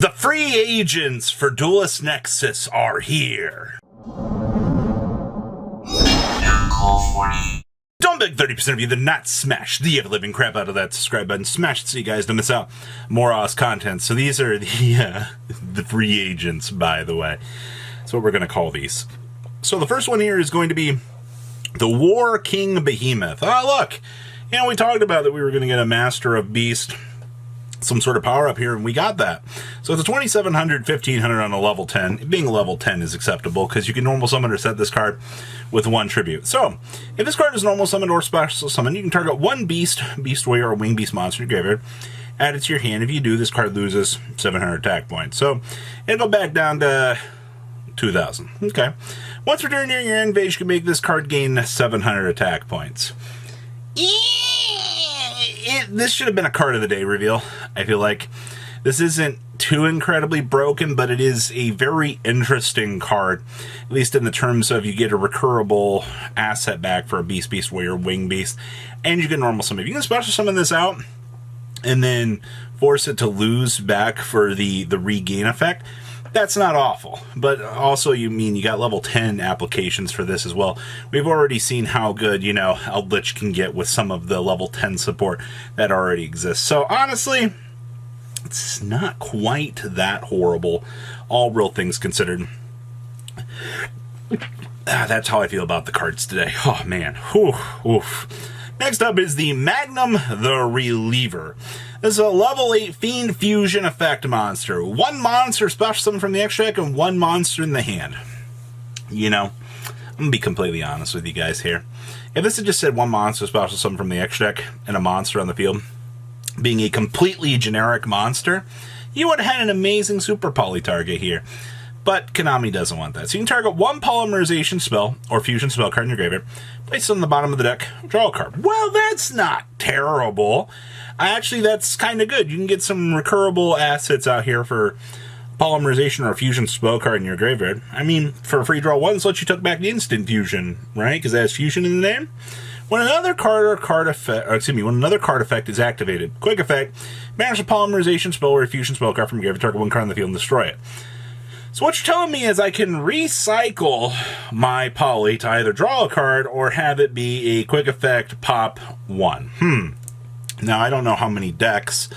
The free agents for Duelist Nexus are here. Don't beg 30% of you that not smash the ever-living crap out of that subscribe button. Smash it so you guys don't miss out more awesome content. So these are the free agents, by the way. That's what we're going to call these. So the first one here is going to be the War King Behemoth. Oh, look. You know, we talked about that we were going to get a Master of Beast, some sort of power up here, and we got that. So it's a 2700, 1500 on a level 10. Being a level 10 is acceptable because you can normal summon or set this card with one tribute. So if this card is normal summon or special summon, you can target one beast, beast warrior, or wing beast monster in your graveyard. Add it to your hand. If you do, this card loses 700 attack points. So it'll go back down to 2000. Okay. Once we're during your end phase, you can make this card gain 700 attack points. This should have been a card of the day reveal. I feel like this isn't too incredibly broken, but it is a very interesting card, at least in the terms of you get a recurable asset back for a beast, beast warrior, wing beast, and you can normal summon. If you can special summon this out and then force it to lose back for the regain effect, that's not awful. But also, you got level 10 applications for this as well. We've already seen how good, Eldritch can get with some of the level 10 support that already exists. So honestly, it's not quite that horrible, all real things considered. That's how I feel about the cards today. Oh man. Whew, oof. Next up is the Magnum the Reliever. This is a level 8 Fiend Fusion effect monster. One monster special summon from the extra deck and one monster in the hand. I'm going to be completely honest with you guys here. If this had just said one monster special summon from the extra deck and a monster on the field, being a completely generic monster, you would have had an amazing super poly target here. But Konami doesn't want that. So you can target one polymerization spell or fusion spell card in your graveyard, place it on the bottom of the deck, draw a card. Well, that's not terrible. Actually, that's kind of good. You can get some recurable assets out here for polymerization or fusion spell card in your graveyard. I mean, for a free draw one, so you took back the instant fusion, right? Because it has fusion in the name. When another card effect is activated, quick effect, banish a polymerization spell or a fusion spell card from your graveyard, target one card on the field and destroy it. So what you're telling me is I can recycle my poly to either draw a card or have it be a quick effect pop one. Now, I don't know how many decks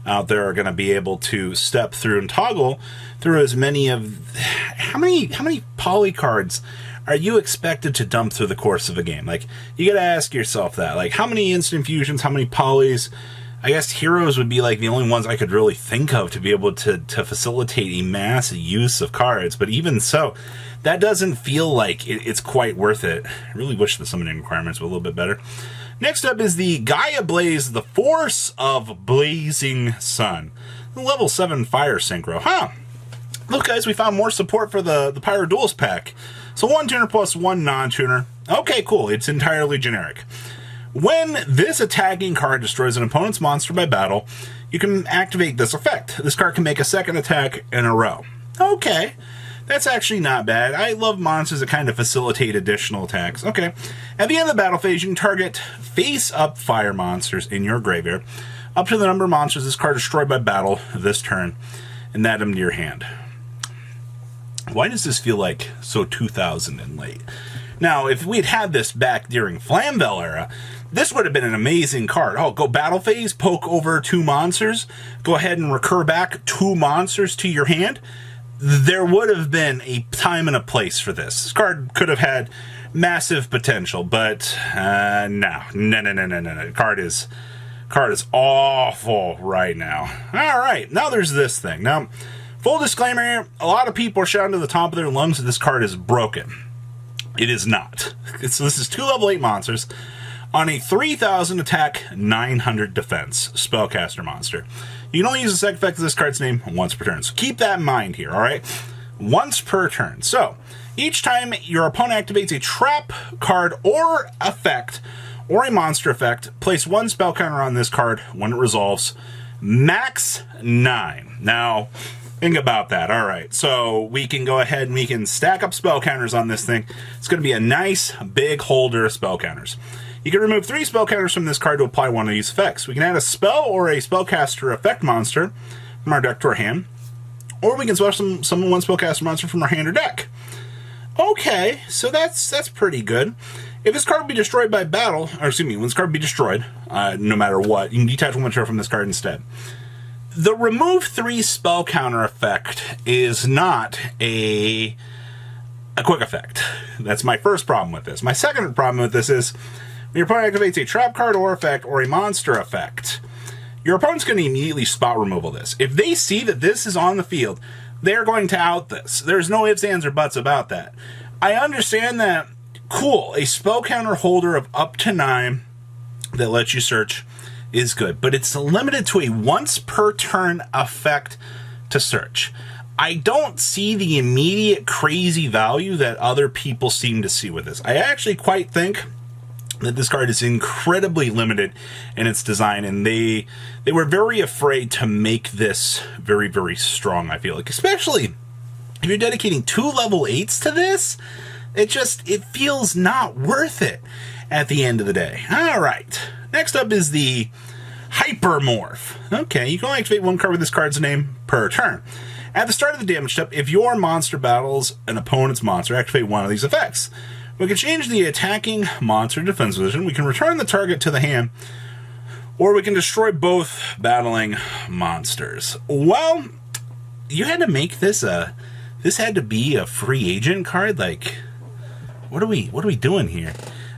out there are going to be able to step through and toggle through as many of... How many poly cards are you expected to dump through the course of a game? Like, you got to ask yourself that. Like, how many instant fusions, how many polys? I guess heroes would be like the only ones I could really think of to be able to facilitate a mass use of cards. But even so, that doesn't feel like it's quite worth it. I really wish the summoning requirements were a little bit better. Next up is the Gaia Blaze, the Force of Blazing Sun. Level 7 Fire Synchro. Look, guys, we found more support for the Pyro Duelist pack. So 1 tuner plus 1 non-tuner. Okay, cool. It's entirely generic. When this attacking card destroys an opponent's monster by battle, you can activate this effect. This card can make a second attack in a row. Okay. That's actually not bad. I love monsters that kind of facilitate additional attacks. Okay. At the end of the battle phase, you can target face-up fire monsters in your graveyard, up to the number of monsters this card destroyed by battle this turn, and add them to your hand. Why does this feel like so 2000 and late? Now, if we'd had this back during Flamvel era, this would have been an amazing card. Oh, go battle phase, poke over 2 monsters, go ahead and recur back 2 monsters to your hand. There would have been a time and a place for this. This card could have had massive potential, but no. Card is awful right now. All right, now there's this thing. Now, full disclaimer here, a lot of people are shouting to the top of their lungs that this card is broken. It is not. This is 2 level 8 monsters on a 3000 attack, 900 defense spellcaster monster. You can only use the second effect of this card's name once per turn. So keep that in mind here, alright? Once per turn. So, each time your opponent activates a trap card or effect, or a monster effect, place 1 spell counter on this card when it resolves. Max 9. Now, think about that. Alright, so we can go ahead and we can stack up spell counters on this thing. It's going to be a nice big holder of spell counters. You can remove 3 spell counters from this card to apply one of these effects. We can add a spell or a spellcaster effect monster from our deck to our hand. Or we can special summon one spellcaster monster from our hand or deck. Okay, so that's pretty good. If this card would be destroyed by battle, or excuse me, when this card would be destroyed, no matter what, you can detach one material from this card instead. The remove 3 spell counter effect is not a quick effect. That's my first problem with this. My second problem with this is when your opponent activates a trap card or effect or a monster effect, your opponent's going to immediately spot removal this. If they see that this is on the field, they're going to out this. There's no ifs, ands, or buts about that. I understand that, cool, a spell counter holder of up to 9 that lets you search is good, but it's limited to a once per turn effect to search. I don't see the immediate crazy value that other people seem to see with this. I actually quite think that this card is incredibly limited in its design, and they were very afraid to make this very, very strong, I feel like. Especially if you're dedicating 2 level 8s to this, it feels not worth it at the end of the day. Alright, next up is the Hyper Morph. Okay, you can only activate 1 card with this card's name per turn. At the start of the damage step, if your monster battles an opponent's monster, activate 1 of these effects. We can change the attacking monster defense position, we can return the target to the hand, or we can destroy both battling monsters. Well, you had to make this this had to be a free agent card? Like, what are we doing here?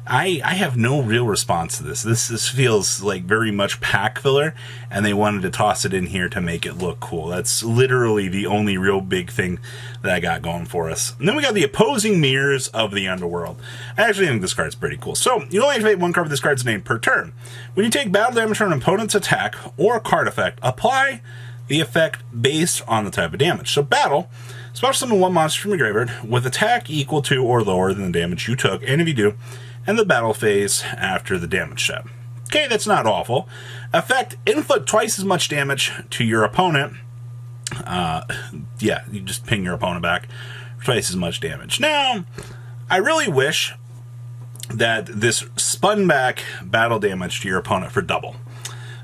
I have no real response to this. This feels like very much pack filler, and they wanted to toss it in here to make it look cool. That's literally the only real big thing that I got going for us. And then we got the Opposing Mirrors of the Underworld. I actually think this card's pretty cool. So, you only activate 1 card with this card's name per turn. When you take battle damage from an opponent's attack or a card effect, apply the effect based on the type of damage. So, battle, special summon 1 monster from your graveyard with attack equal to or lower than the damage you took, and if you do, and the battle phase after the damage step. Okay, that's not awful. Effect, inflict twice as much damage to your opponent. Yeah, you just ping your opponent back for twice as much damage. Now, I really wish that this spun back battle damage to your opponent for double.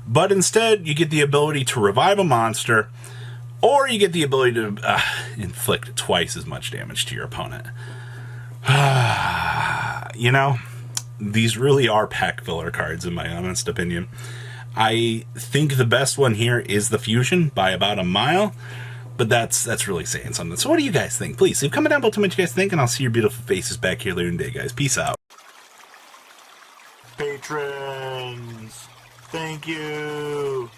But instead, you get the ability to revive a monster, or you get the ability to inflict twice as much damage to your opponent. You know, these really are pack filler cards, in my honest opinion. I think the best one here is the Fusion by about a mile, but that's really saying something. So what do you guys think? Please leave a comment down below to what you guys think, and I'll see your beautiful faces back here later in the day, guys. Peace out. Patrons, thank you.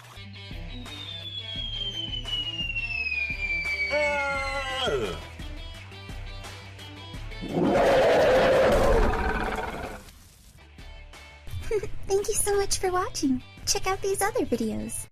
Thank you so much for watching. Check out these other videos.